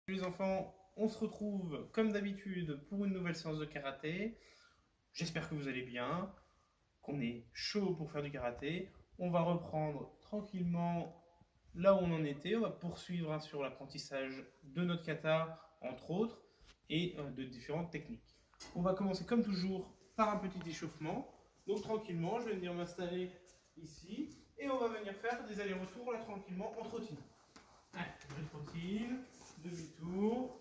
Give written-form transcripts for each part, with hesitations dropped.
Les enfants, on se retrouve comme d'habitude pour une nouvelle séance de karaté. J'espère que vous allez bien, qu'on est chaud pour faire du karaté. On va reprendre tranquillement là où on en était. On va poursuivre sur l'apprentissage de notre kata, entre autres, et de différentes techniques. On va commencer comme toujours par un petit échauffement. Donc tranquillement, je vais venir m'installer ici et on va venir faire des allers-retours là tranquillement en trottine. Allez, je trottine, demi-tour.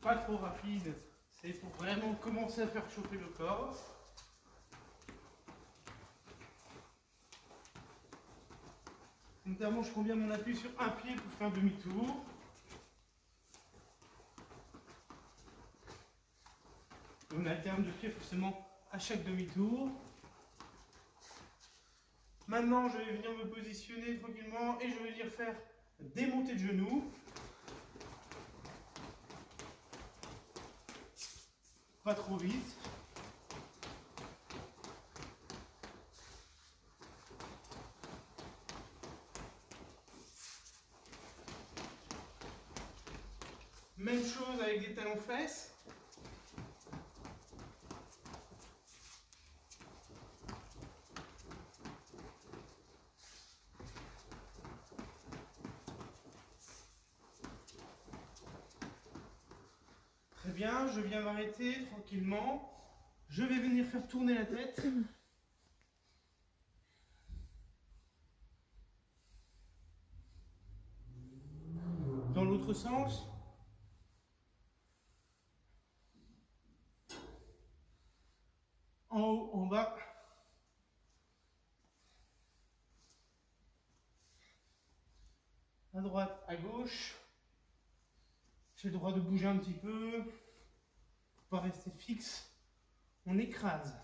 Pas trop rapide, c'est pour vraiment commencer à faire chauffer le corps. Notamment, je prends bien mon appui sur un pied pour faire demi-tour. On alterne de pied forcément à chaque demi-tour. Maintenant, je vais venir me positionner tranquillement et je vais venir faire des montées de genoux. Pas trop vite. Même chose avec des talons fesses. Très bien, je viens m'arrêter tranquillement. Je vais venir faire tourner la tête. Dans l'autre sens. En haut, en bas. À droite, à gauche. J'ai le droit de bouger un petit peu. Pas rester fixe. On écrase.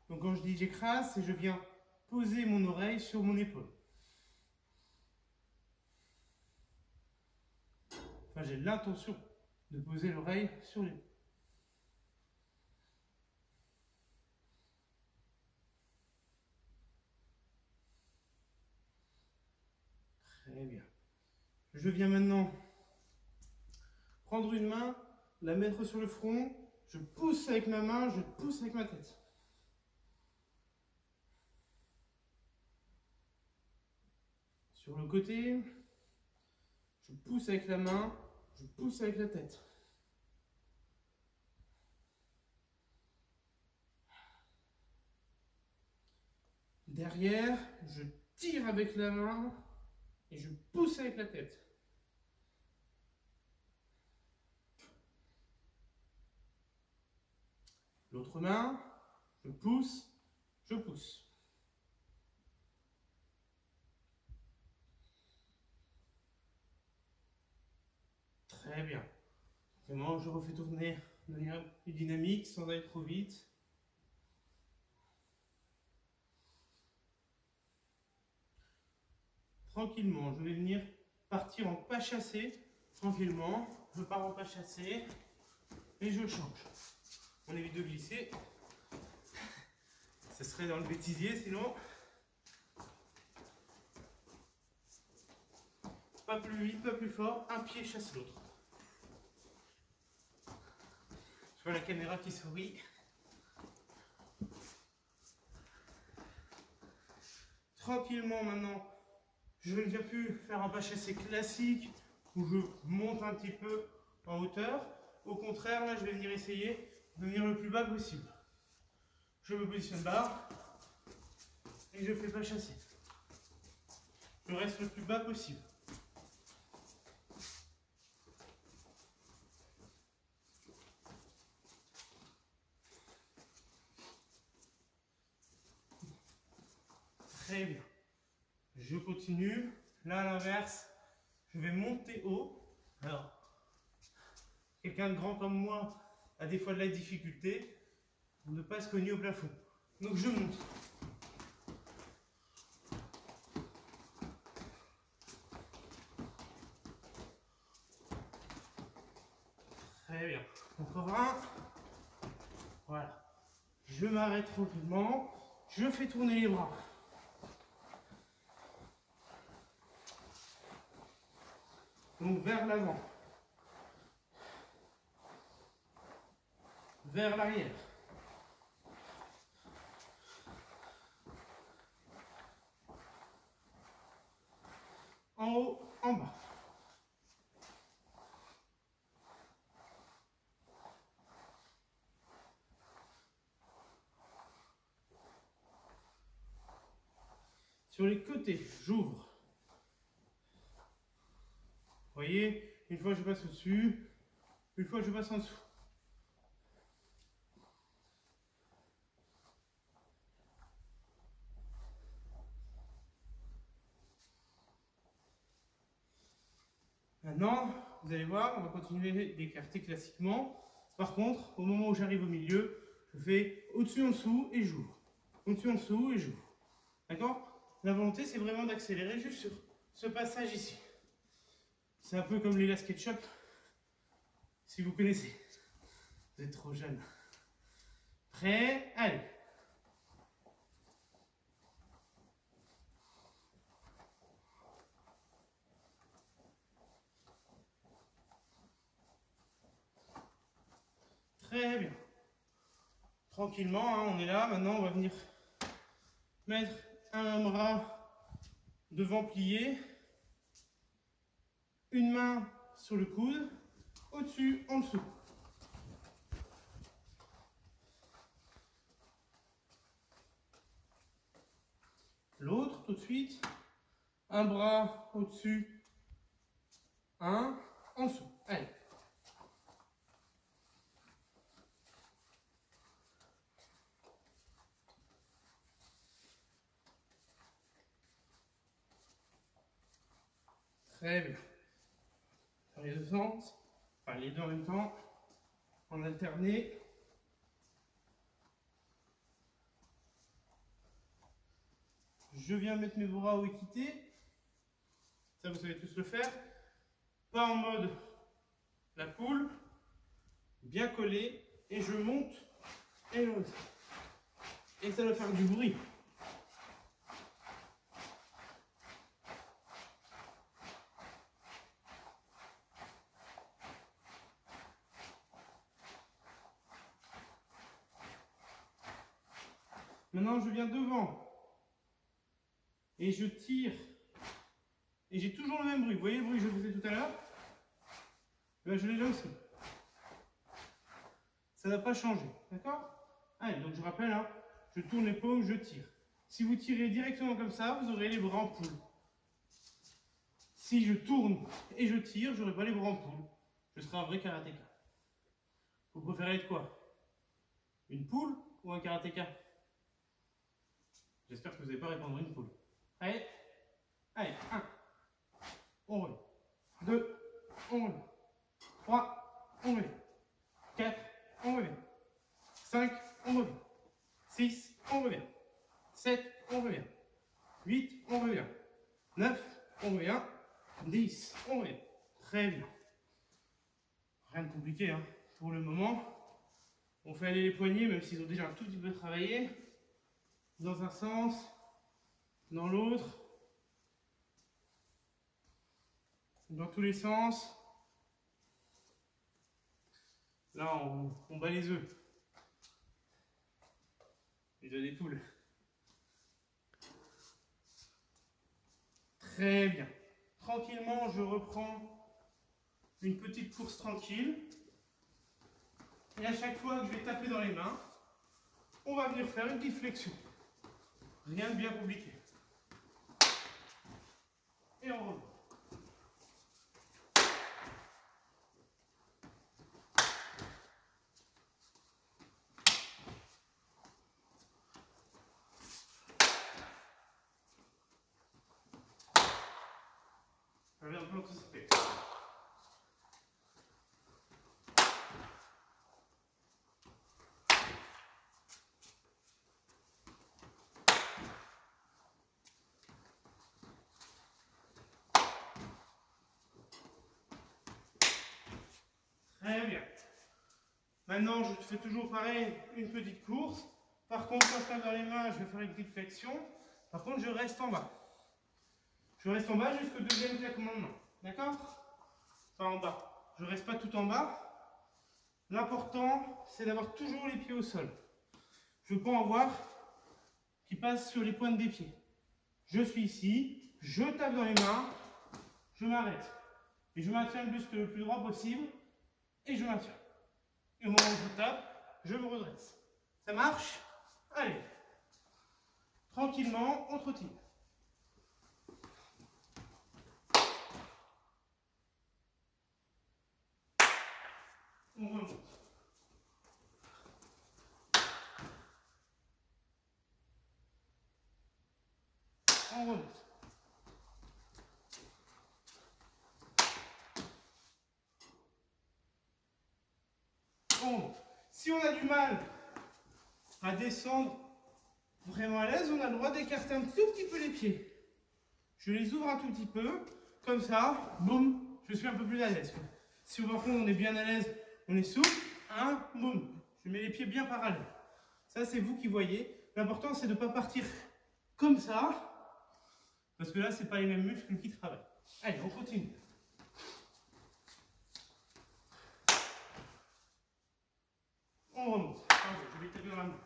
Donc quand je dis j'écrase, c'est je viens poser mon oreille sur mon épaule. Enfin, j'ai l'intention de poser l'oreille sur l'épaule. Très bien. Je viens maintenant prendre une main, la mettre sur le front, je pousse avec ma main, je pousse avec ma tête. Sur le côté, je pousse avec la main, je pousse avec la tête. Derrière, je tire avec la main et je pousse avec la tête. L'autre main, je pousse, je pousse. Très bien. Vraiment, je refais tourner de manière plus dynamique sans aller trop vite. Tranquillement, je vais venir partir en pas chassé. Tranquillement, je pars en pas chassé et je change. On évite de glisser. Ce serait dans le bêtisier sinon. Pas plus vite, pas plus fort. Un pied chasse l'autre. Je vois la caméra qui sourit. Tranquillement maintenant, je ne viens plus faire un pas chassé classique où je monte un petit peu en hauteur. Au contraire, là, je vais venir essayer de venir le plus bas possible. Je me positionne bas et je fais pas chasser. Je reste le plus bas possible. Très bien. Je continue. Là, à l'inverse, je vais monter haut. Alors, quelqu'un de grand comme moi a des fois de la difficulté pour ne pas se cogner au plafond. Donc, je monte. Très bien. Encore un. Voilà. Je m'arrête tranquillement. Je fais tourner les bras. Donc vers l'avant. Vers l'arrière. En haut, en bas. Sur les côtés, j'ouvre. Vous voyez, une fois je passe au-dessus, une fois je passe en dessous. Maintenant, vous allez voir, on va continuer d'écarter classiquement. Par contre, au moment où j'arrive au milieu, je fais au-dessus, en dessous et j'ouvre. Au-dessus, en dessous et j'ouvre. D'accord? La volonté, c'est vraiment d'accélérer juste sur ce passage ici. C'est un peu comme les SketchUp, si vous connaissez. Vous êtes trop jeune. Prêt? Allez. Très bien. Tranquillement, hein, on est là. Maintenant, on va venir mettre un bras devant plié. Une main sur le coude. Au-dessus, en dessous. L'autre, tout de suite. Un bras au-dessus. Un, en dessous. Allez. Très bien. Dans les deux sens. Enfin, les deux en même temps. En alterné. Je viens mettre mes bras au équité. Ça, vous savez tous le faire. Pas en mode la poule. Bien collé. Et je monte. Et je monte. Et ça va faire du bruit. Maintenant, je viens devant. Et je tire. Et j'ai toujours le même bruit. Vous voyez le bruit que je faisais tout à l'heure? Ben, je l'ai là aussi. Ça n'a pas changé. D'accord? Allez, donc je rappelle, hein, je tourne les paumes, je tire. Si vous tirez directement comme ça, vous aurez les bras en poule. Si je tourne et je tire, je n'aurai pas les bras en poule. Je serai un vrai karatéka. Vous préférez être quoi? Une poule ou un karatéka? J'espère que vous n'allez pas répondre une poule. Allez, allez, 1, on relève. 2, on relève. 3, on relève. 4, on revient. 5, on revient. 6, on revient. 7, on revient. 8, on revient. 9, on revient. 10, on revient. Très bien. Rien de compliqué, hein. Pour le moment, on fait aller les poignets, même s'ils ont déjà un tout petit peu travaillé. Dans un sens, dans l'autre, dans tous les sens. Là, on bat les œufs. Les œufs des poules. Très bien. Tranquillement, je reprends une petite course tranquille. Et à chaque fois que je vais taper dans les mains, on va venir faire une petite flexion. Rien de bien compliqué. Et on revient. J'avais un peu anticipé. Très bien. Maintenant, je fais toujours pareil, une petite course. Par contre, quand je tape dans les mains, je vais faire une petite flexion. Par contre, je reste en bas. Je reste en bas jusqu'au deuxième claquement de main. D'accord? Enfin, en bas. Je ne reste pas tout en bas. L'important, c'est d'avoir toujours les pieds au sol. Je ne veux pas en voir qui passent sur les pointes des pieds. Je suis ici, je tape dans les mains, je m'arrête. Et je maintiens le buste le plus droit possible. Et je maintiens. Et au moment où je tape, je me redresse. Ça marche? Allez. Tranquillement, on trottine. On remonte. On remonte. On remonte. Si on a du mal à descendre vraiment à l'aise, on a le droit d'écarter un tout petit peu les pieds. Je les ouvre un tout petit peu, comme ça, boum, je suis un peu plus à l'aise. Si au fond on est bien à l'aise, on est souple, hein, boum, je mets les pieds bien parallèles. Ça c'est vous qui voyez. L'important c'est de ne pas partir comme ça, parce que là c'est pas les mêmes muscles qui travaillent. Allez, on continue. On remonte. Pardon, je vais taper dans la main.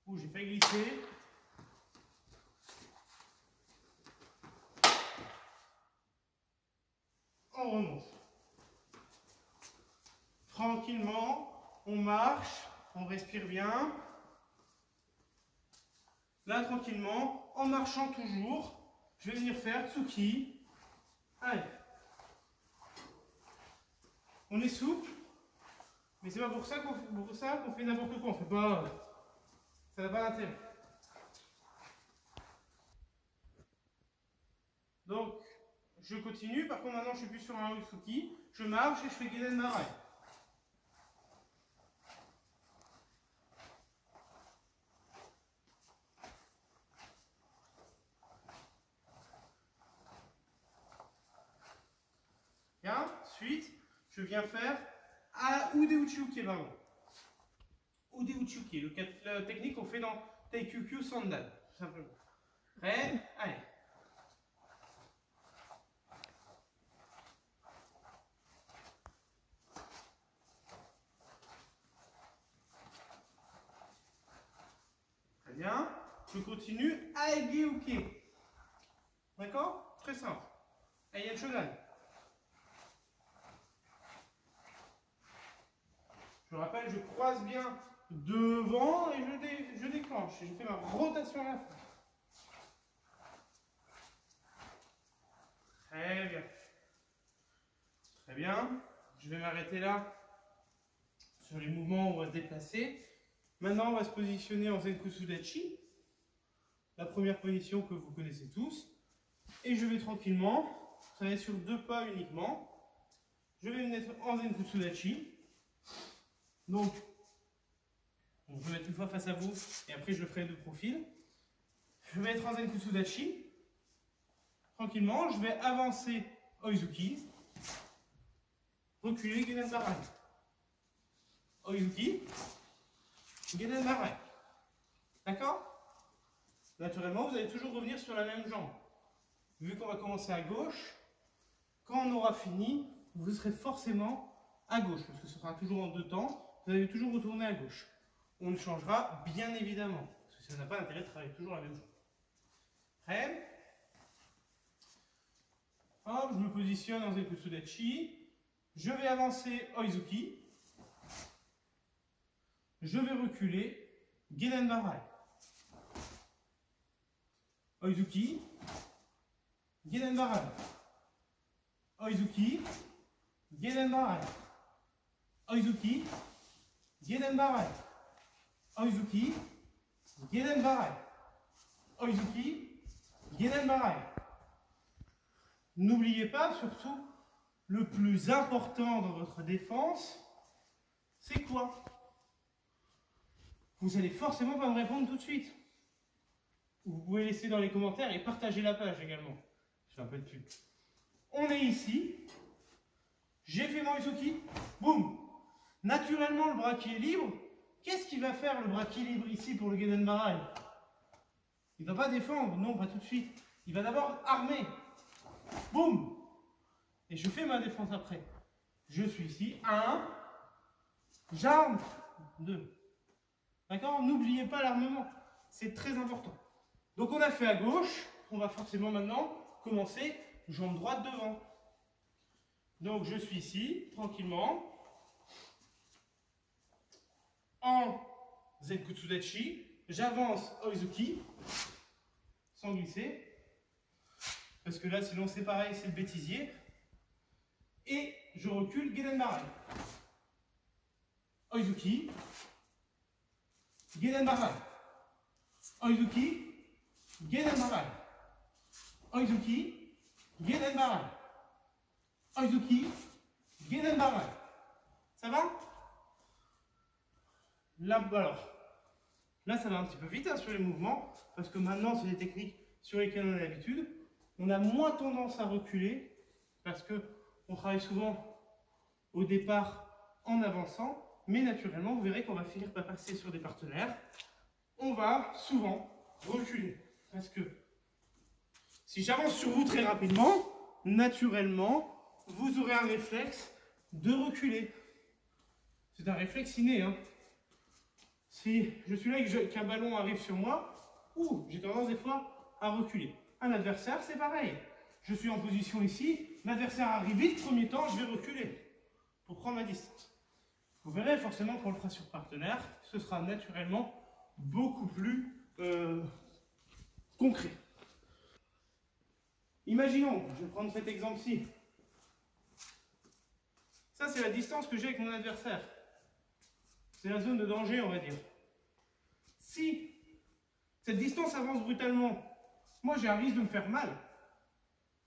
Ouh, j'ai failli glisser. On remonte. Tranquillement, on marche, on respire bien. Là, tranquillement, en marchant toujours, je vais venir faire Tsuki. Allez. On est souple, mais c'est pas pour ça qu'on fait n'importe quoi. On fait pas. Ça n'a pas d'intérêt. Donc, je continue. Par contre, maintenant, je suis plus sur un Tsuki. Je marche et je fais Geden Marai. Bien. Ensuite, je viens faire Ude Uchiuke, pardon. Ude Uchiuke, la technique qu'on fait dans Taikukyu Sandal, tout simplement. Prêt? Allez. Très bien. Je continue Aegeuke. D'accord? Très simple. Ayen Shodan. Je rappelle, je croise bien devant et je déclenche. Je fais ma rotation à la fin. Très bien. Très bien. Je vais m'arrêter là sur les mouvements où on va se déplacer. Maintenant, on va se positionner en Zenkusudachi. La première position que vous connaissez tous. Et je vais tranquillement travailler sur 2 pas uniquement. Je vais me mettre en Zenkusudachi. Donc, je vais mettre une fois face à vous et après je le ferai de profil. Je vais être en Zenkusudachi. Tranquillement, je vais avancer Oizuki. Reculer Geden Barai. Oizuki. Geden Barai. D'accord? Naturellement, vous allez toujours revenir sur la même jambe. Vu qu'on va commencer à gauche, quand on aura fini, vous serez forcément à gauche, parce que ce sera toujours en 2 temps. Vous allez toujours retourner à gauche. On le changera bien évidemment, parce que ça n'a pas d'intérêt de travailler toujours la même chose. Prêt? Hop, je me positionne en Zenkusudachi. Je vais avancer Oizuki. Je vais reculer Geden Barai. Oizuki. Geden Barai. Oizuki. Geden Barai. Oizuki. Geden Barai. Oizuki. Geden Barai. Oizuki. Geden Barai. N'oubliez pas, surtout, le plus important dans votre défense, c'est quoi? Vous allez forcément pas me répondre tout de suite. Vous pouvez laisser dans les commentaires et partager la page également. Je fais un peu de pub. On est ici. J'ai fait mon Uzuki, boum. Naturellement, le bras qui est libre, qu'est-ce qu'il va faire le bras qui est libre ici pour le Gedenbarai? Il ne va pas défendre, non, pas tout de suite. Il va d'abord armer. Boum. Et je fais ma défense après. Je suis ici, 1, j'arme, 2. D'accord? N'oubliez pas l'armement, c'est très important. Donc on a fait à gauche, on va forcément maintenant commencer jambe droite devant. Donc je suis ici, tranquillement, en Zenkutsudachi, j'avance Oizuki, sans glisser, parce que là sinon c'est pareil, c'est le bêtisier, et je recule Gedenbarai. Oizuki, Gedenbarai. Oizuki, Gedenbarai. Oizuki, Gedenbarai. Oizuki, Gedenbarai. Ça va? Là, alors, là ça va un petit peu vite hein, sur les mouvements, parce que maintenant c'est des techniques sur lesquelles on a l'habitude. On a moins tendance à reculer, parce qu'on travaille souvent au départ en avançant, mais naturellement vous verrez qu'on va finir par passer sur des partenaires. On va souvent reculer, parce que si j'avance sur vous très rapidement, naturellement, vous aurez un réflexe de reculer. C'est un réflexe inné. Hein. Si je suis là et qu'un ballon arrive sur moi, j'ai tendance des fois à reculer. Un adversaire, c'est pareil. Je suis en position ici, l'adversaire arrive vite, premier temps, je vais reculer pour prendre ma distance. Vous verrez forcément qu'on le fera sur partenaire, ce sera naturellement beaucoup plus concret. Imaginons, je vais prendre cet exemple-ci. Ça, c'est la distance que j'ai avec mon adversaire. C'est la zone de danger, on va dire. Si cette distance avance brutalement, moi j'ai un risque de me faire mal.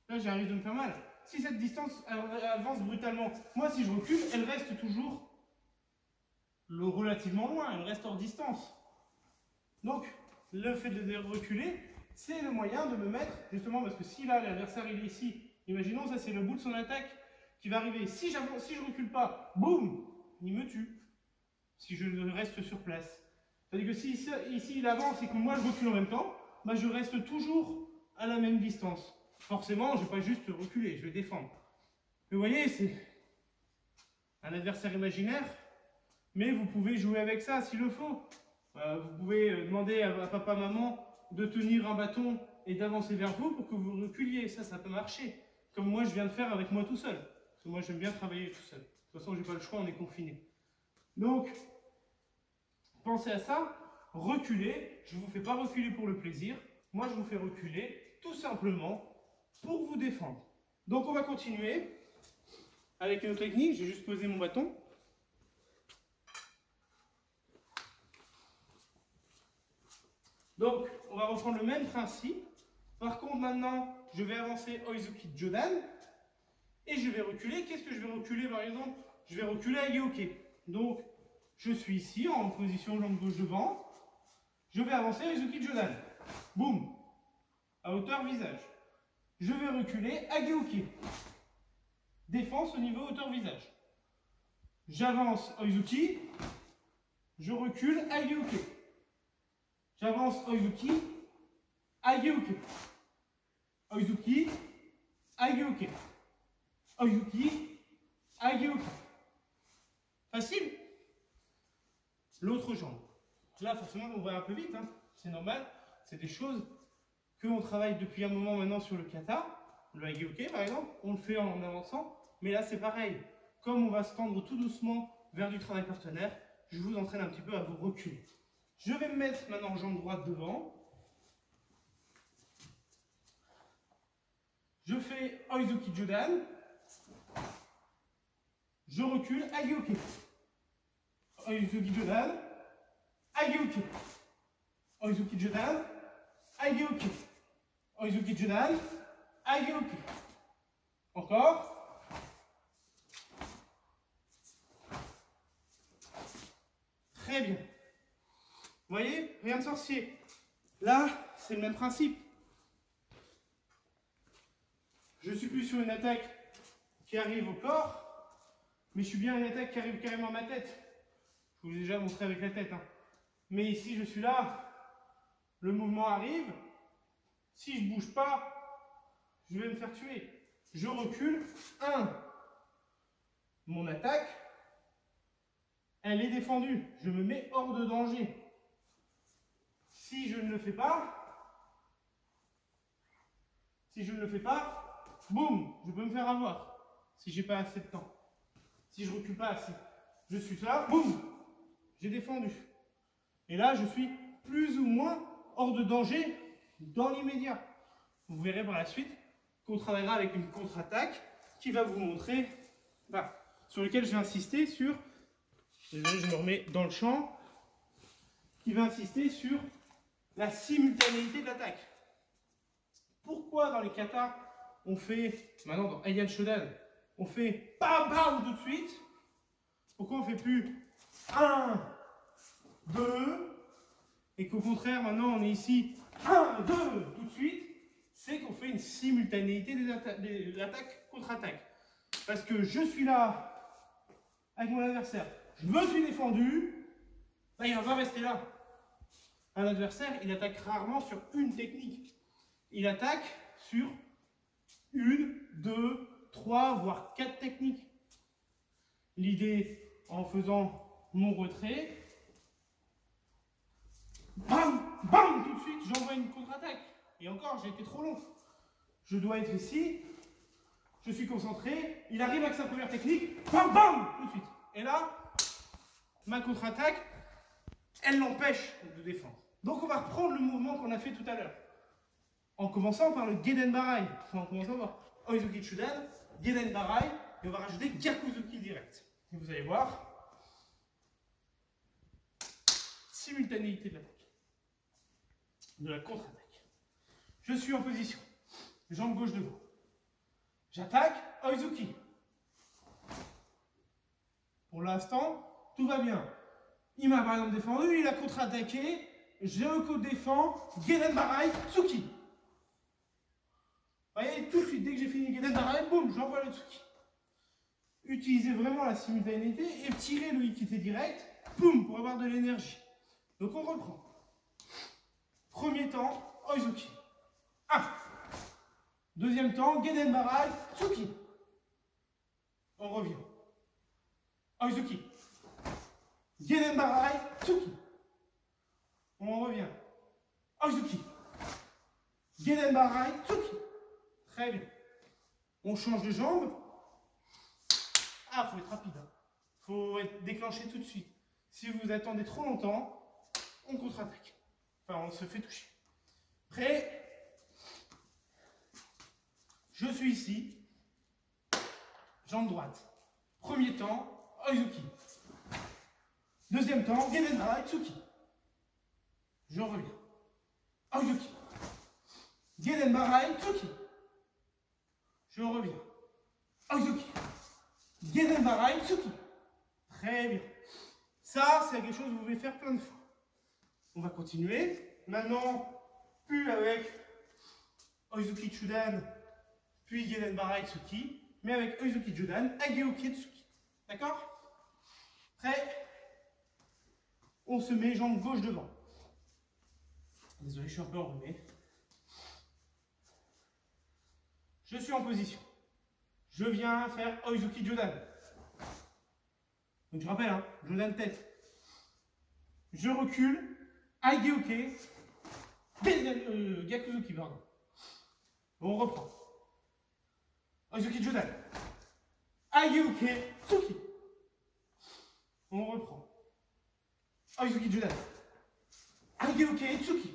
Là, j'ai un risque de me faire mal. Si cette distance avance brutalement, moi si je recule, elle reste toujours relativement loin, elle reste hors distance. Donc, le fait de reculer, c'est le moyen de me mettre, justement, parce que si là, l'adversaire il est ici, imaginons, ça c'est le bout de son attaque qui va arriver. Si je ne recule pas, boum, il me tue. Si je reste sur place. C'est-à-dire que si ici il avance et que moi je recule en même temps, bah, je reste toujours à la même distance. Forcément, je ne vais pas juste reculer, je vais défendre. Mais vous voyez, c'est un adversaire imaginaire, mais vous pouvez jouer avec ça s'il le faut. Vous pouvez demander à papa, maman de tenir un bâton et d'avancer vers vous pour que vous reculiez. Ça peut marcher. Comme moi, je viens de faire avec moi tout seul. Parce que moi, j'aime bien travailler tout seul. De toute façon, j'ai pas le choix, on est confiné. Donc, pensez à ça. Reculez. Je ne vous fais pas reculer pour le plaisir. Moi, je vous fais reculer tout simplement pour vous défendre. Donc, on va continuer avec une autre technique. J'ai juste posé mon bâton. Donc, on va reprendre le même principe. Par contre, maintenant, je vais avancer Oizuki Jodan et je vais reculer. Qu'est-ce que je vais reculer, par exemple? Je vais reculer à Ageoke. Donc, je suis ici, en position jambe gauche devant. Je vais avancer Oizuki Jodan. Boum. À hauteur visage. Je vais reculer Ageoke. Défense au niveau hauteur visage. J'avance Oizuki. Je recule Ageoke. J'avance Oizuki, Ageoke. Oizuki, Ageoke. Oizuki, Ageoke. Facile. L'autre jambe. Là, forcément, on va un peu vite. Hein. C'est normal. C'est des choses qu'on travaille depuis un moment maintenant sur le kata. Le Ageoke, par exemple, on le fait en avançant. Mais là, c'est pareil. Comme on va se tendre tout doucement vers du travail partenaire, je vous entraîne un petit peu à vous reculer. Je vais me mettre maintenant jambe droite devant. Je fais Oizuki Jodan. Je recule, Ageoke. Oizuki Jodan, Ageoke. Oizuki Jodan, Ageoke. Oizuki Jodan, Ageoke. Encore. Très bien. Vous voyez, rien de sorcier. Là, c'est le même principe. Je suis plus sur une attaque qui arrive au corps, Mais je suis bien à une attaque qui arrive carrément à ma tête. Je vous l'ai déjà montré avec la tête. Hein. Mais ici, je suis là. Le mouvement arrive. Si je ne bouge pas, je vais me faire tuer. Je recule. 1. Mon attaque, elle est défendue. Je me mets hors de danger. Si je ne le fais pas, boum, je peux me faire avoir. Si j'ai pas assez de temps. Si je recule pas assez. Je suis là, boum, j'ai défendu. Et là, je suis plus ou moins hors de danger dans l'immédiat. Vous verrez par la suite qu'on travaillera avec une contre-attaque qui va vous montrer, sur lequel je vais insister sur, désolé, je me remets dans le champ, qui va insister sur la simultanéité de l'attaque. Pourquoi dans les katas, on fait, maintenant dans Heian Shodan, on fait bam bam tout de suite? Pourquoi on ne fait plus 1, 2, et qu'au contraire, maintenant on est ici 1, 2, tout de suite? C'est qu'on fait une simultanéité de l'attaque contre-attaque. Parce que je suis là avec mon adversaire, je me suis défendu, là, il ne va pas rester là. Un adversaire, il attaque rarement sur une technique. Il attaque sur 1, 2, 3, voire 4 techniques. L'idée, en faisant mon retrait, bam, bam, tout de suite, j'envoie une contre-attaque. Et encore, j'ai été trop long. Je dois être ici, je suis concentré, il arrive avec sa première technique, bam, bam, tout de suite. Et là, ma contre-attaque, elle l'empêche de défendre. Donc on va reprendre le mouvement qu'on a fait tout à l'heure. En commençant par le Geden Barai. Enfin, en commençant par Oizuki Chudan, Geden Barai, et on va rajouter Gyakuzuki direct. Et vous allez voir, simultanéité de l'attaque, de la contre-attaque. Je suis en position, jambe gauche devant. J'attaque, Oizuki. Pour l'instant, tout va bien. Il m'a par exemple défendu, il a contre-attaqué, je co-défends, Geden Barai, Tsuki. Vous voyez, tout de suite, dès que j'ai fini Geden Barai, boum, j'envoie le Tsuki. Utilisez vraiment la simultanéité et tirez le Ikite direct, boum, pour avoir de l'énergie. Donc on reprend. Premier temps, Oizuki. 1. Deuxième temps, Geden Barai, Tsuki. On revient. Oizuki. Geden Barai, Tsuki. On revient. Oizuki. Geden Barai, Tsuki. Très bien. On change de jambe. Ah, faut être rapide. Faut être déclenché tout de suite. Si vous attendez trop longtemps, on contre-attaque. Enfin, on se fait toucher. Prêt? Je suis ici. Jambe droite. Premier temps, Oizuki. Deuxième temps, Geden Barai, Tsuki. Je reviens. Oizuki. Geden Barai, Tsuki. Je reviens. Oizuki. Geden Barai, Tsuki. Très bien. Ça, c'est quelque chose que vous pouvez faire plein de fois. On va continuer. Maintenant, plus avec Oizuki Chudan, puis Geden Barai, Tsuki, mais avec Oizuki Chudan, Ageoki Tsuki. D'accord? Prêt? On se met jambe gauche devant. Désolé, je suis un peu enrhumé. Je suis en position. Je viens faire Oizuki Jodan. Donc je rappelle, hein, Jodan tête. Je recule. Ageoke. Gyakuzuki, pardon. On reprend. Oizuki Jodan. Ageoke Tsuki. On reprend. Oizuki Jodan. Ageoke Tsuki.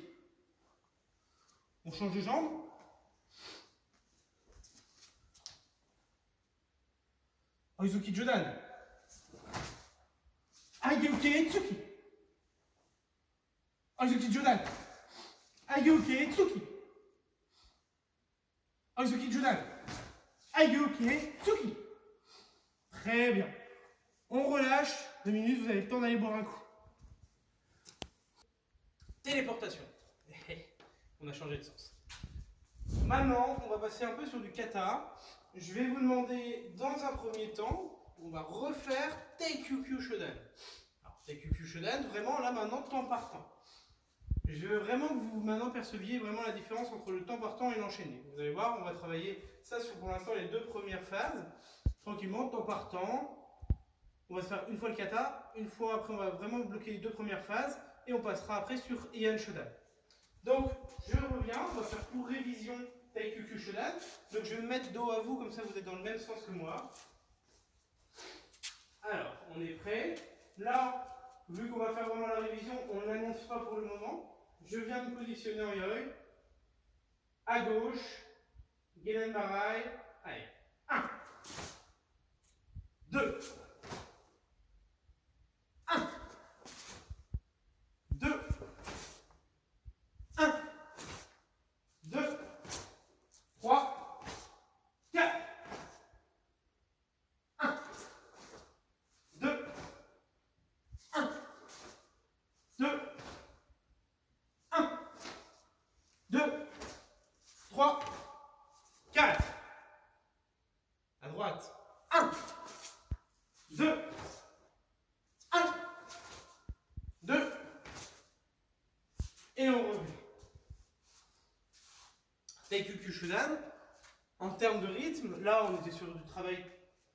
On change de jambe. Oizuki Jodan. Ageoke Tsuki. Oizuki Jodan. Ageoke Tsuki. Oizuki Jodan. Ageoke Tsuki. Très bien. On relâche. 2 minutes, vous avez le temps d'aller boire un coup. Téléportation. On a changé de sens. Maintenant, on va passer un peu sur du kata. Je vais vous demander, dans un premier temps, on va refaire Teikyu Shodan. Alors, Teikyu Shodan, vraiment là maintenant, temps par temps. Je veux vraiment que vous maintenant perceviez vraiment la différence entre le temps par temps et l'enchaîné. Vous allez voir, on va travailler ça sur pour l'instant les deux premières phases. Tranquillement, temps par temps. On va se faire une fois le kata, une fois après on va vraiment bloquer les deux premières phases et on passera après sur Heian Shodan. Donc je reviens, on va faire pour révision Teikyu Shodan. Donc je vais me mettre dos à vous, comme ça vous êtes dans le même sens que moi. Alors, on est prêt. Là, vu qu'on va faire vraiment la révision, on ne l'annonce pas pour le moment. Je viens me positionner en yoi. À gauche, Genen Barai. Allez, 1, 2, 1, 2, 1, 2, 3, 4, 1, 2, 1, 2, 1, 2, 3, 4. À droite. 1, 2, 1, 2. Et on revient. Teikyu Shodan, en termes de rythme, là on était sur du travail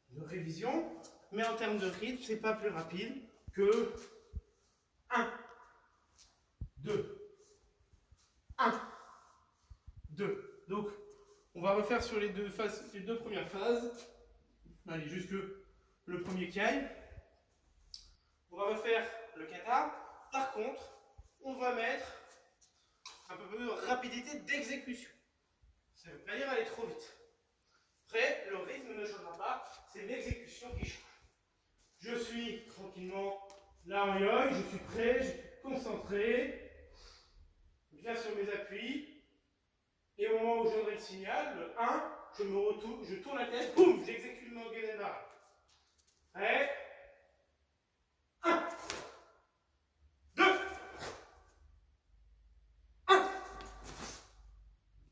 de révision, mais en termes de rythme, c'est pas plus rapide que 1, 2, 1, 2. Donc, on va refaire sur les deux phases, les deux premières phases. Allez, jusque le premier kai. On va refaire le kata. Par contre, on va mettre un peu plus de rapidité d'exécution. Ça ne veut pas dire aller trop vite. Après, le rythme ne changera pas, c'est l'exécution qui change. Je suis tranquillement là en yoi, je suis prêt, je suis concentré. Bien sur mes appuis. Et au moment où je donnerai le signal, le 1, je me retourne, je tourne la tête, boum, j'exécute mon Genen Barai. Prêt? 1, 2, 1,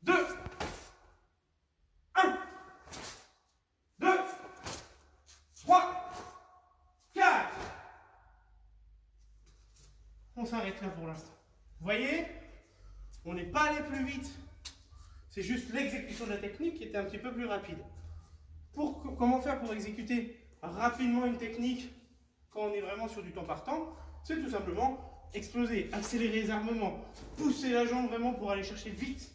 2, 1, 2, 3, 4. On s'arrête là pour l'instant. Vous voyez? On n'est pas allé plus vite. C'est juste l'exécution de la technique qui était un petit peu plus rapide. Comment faire pour exécuter rapidement une technique quand on est vraiment sur du temps par temps? C'est tout simplement exploser, accélérer les armements, pousser la jambe vraiment pour aller chercher vite.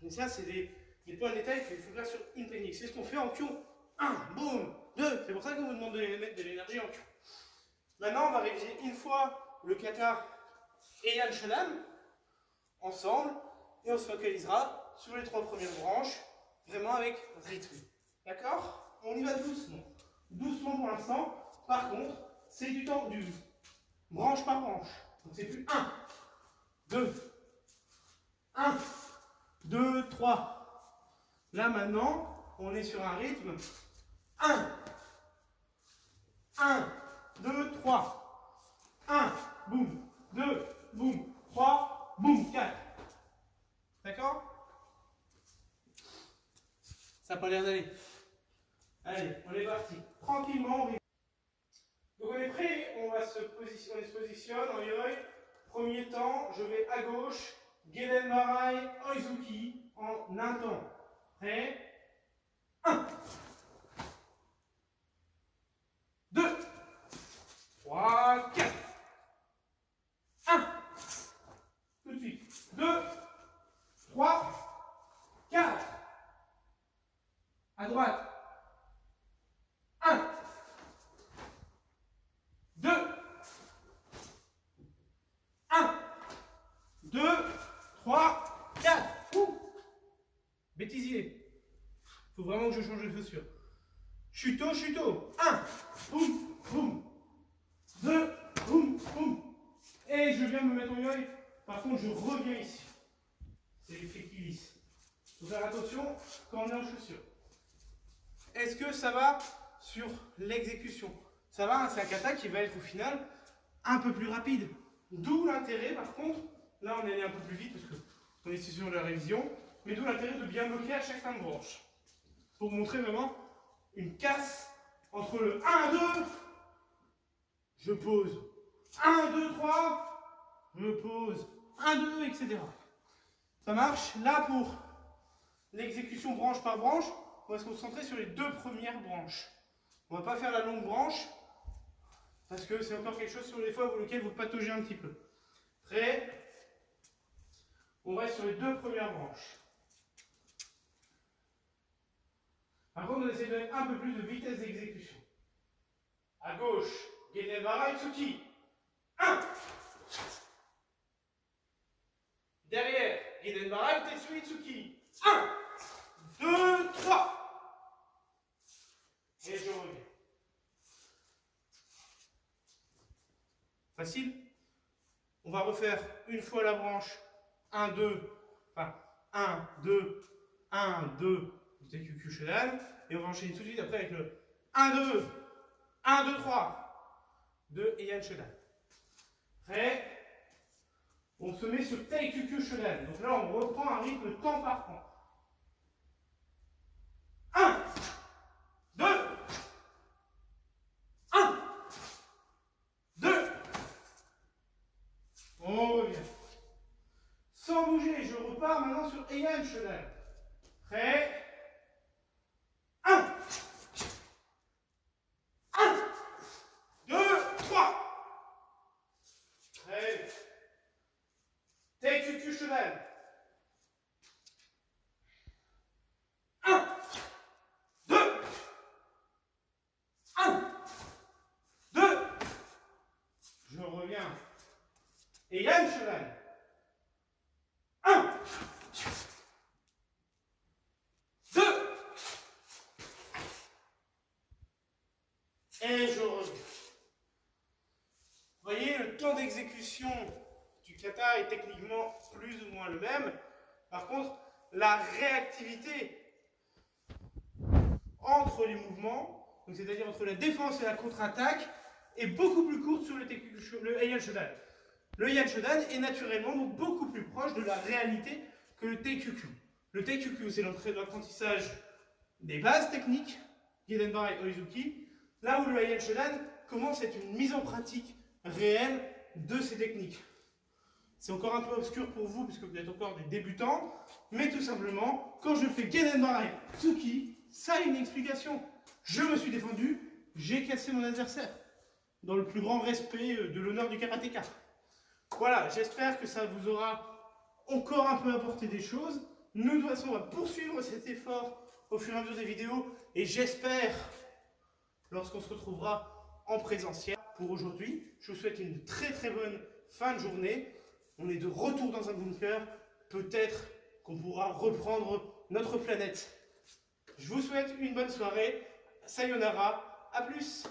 Et ça, c'est des points de détail qu'il faut faire sur une technique. C'est ce qu'on fait en Kyo. 1, boum, 2. C'est pour ça qu'on vous demande de mettre de l'énergie en Kyo. Maintenant, on va réviser une fois le kata Heian Shodan ensemble et on se focalisera sur les trois premières branches, vraiment avec rythme. D'accord? On y va doucement. Doucement pour l'instant. Par contre, c'est du temps du branche par branche. Donc c'est plus 1, 2, 1, 2, 3. Là maintenant, on est sur un rythme 1, 1, 2, 3. 1, boum, 2, boum, 3, boum, 4. D'accord? Ça n'a pas l'air d'aller. Allez, on est parti. Tranquillement. Donc on est prêt, on se positionne en yoi. Premier temps, je vais à gauche, Genen Barai, Oizuki en un temps. Prêt? 1, 2, 3, 4. 1, tout de suite. 2, 3, 4. À droite. 1, 2, 1, 2, 3, 4. Bêtisier. Il faut vraiment que je change de chaussure. Chuto, chuto. 1, boum, boum. 2, boum, boum. Et je viens me mettre en yoi. Par contre, je reviens ici. C'est l'effet qui lisse. Il faut faire attention quand on est en chaussure. Est-ce que ça va sur l'exécution? Ça va, c'est un kata qui va être au final un peu plus rapide. D'où l'intérêt, par contre, là on est allé un peu plus vite parce qu'on est sur la révision, mais d'où l'intérêt de bien bloquer à chaque fin de branche. Pour montrer vraiment une casse Entre le 1, 2, je pose. 1, 2, 3, je pose. 1, 2, etc. Ça marche. Là, pour l'exécution branche par branche, on va se concentrer sur les 2 premières branches. On ne va pas faire la longue branche, parce que c'est encore quelque chose sur les fois pour lequel vous pataugez un petit peu. Prêt? On reste sur les 2 premières branches. Par contre, on essaie de mettre un peu plus de vitesse d'exécution. À gauche, Gedenvara Itsuki. 1. Derrière, Gedenvara Tetsu Itsuki. 1, 2, 3. Et je reviens. Facile? On va refaire une fois la branche 1, 2, enfin 1, 2, 1, 2 de TQQ Shodan, et on va enchaîner tout de suite après avec le 1, 2, 1, 2, 3 de Heian Shodan. Prêt? On se met sur TQQ Shodan. Donc là, on reprend un rythme temps par temps. 1, 2, 1, 2. On revient. Sans bouger, je repars maintenant sur Heian Shodan. Prêt? 1, 1, 2, 3. Prêt? TQQ Shodan. 1, 2, 1, 2. Je reviens. Heian Shodan. 1, 2. Et je reviens. Vous voyez, le temps d'exécution du kata est techniquement plus ou moins le même. Par contre, la réactivité entre les mouvements, c'est-à-dire entre la défense et la contre-attaque, est beaucoup plus courte sur le Heian Shodan. Le Heian Shodan est naturellement donc beaucoup plus proche de la réalité que le TQQ. Le TQQ, c'est l'apprentissage des bases techniques, Gedenvara et Oizuki, là où le Heian Shodan commence à être une mise en pratique réelle de ces techniques. C'est encore un peu obscur pour vous, puisque vous êtes encore des débutants, mais tout simplement, quand je fais Gedenvara et Tsuki, ça a une explication. Je me suis défendu, j'ai cassé mon adversaire, dans le plus grand respect de l'honneur du karatéka. Voilà, j'espère que ça vous aura encore un peu apporté des choses. Nous, de toute façon, on va poursuivre cet effort au fur et à mesure des vidéos, et j'espère, lorsqu'on se retrouvera en présentiel. Pour aujourd'hui, je vous souhaite une très très bonne fin de journée. On est de retour dans un bunker. Peut-être qu'on pourra reprendre notre planète. Je vous souhaite une bonne soirée. Sayonara. À plus.